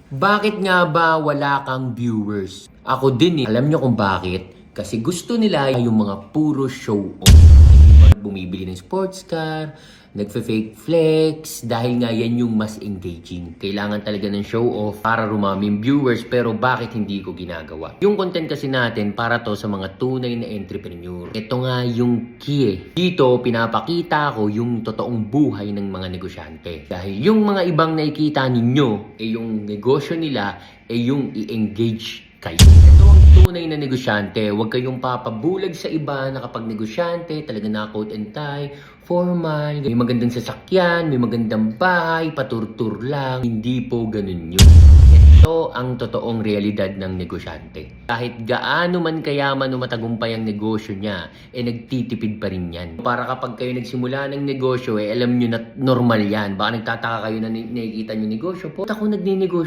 Bakit nga ba wala kang viewers? Ako din Alam nyo kung bakit? Kasi gusto nila yung mga puro show off. Bumibili ng sports car, nagfe-fake flex, dahil nga yan yung mas engaging. Kailangan talaga ng show off para rumaming viewers, pero bakit hindi ko ginagawa? Yung content kasi natin para to sa mga tunay na entrepreneur. Ito nga yung key. Dito, pinapakita ko yung totoong buhay ng mga negosyante. Dahil yung mga ibang nakikita ninyo, yung negosyo nila, yung i-engage kayo. Ito ang tunay na negosyante. Huwag kayong papabulag sa iba na kapag negosyante, talaga na coat and tie, formal, may magandang sasakyan, may magandang bahay, paturtur lang. Hindi po ganun yun. Ito ang totoong realidad ng negosyante. Kahit gaano man kayaman o matagumpay ang negosyo niya, nagtitipid pa rin yan. Para kapag kayo nagsimula ng negosyo, alam nyo na normal yan. Baka nagtataka kayo na nakikita nyo negosyo. Po, ako nagninegosyo.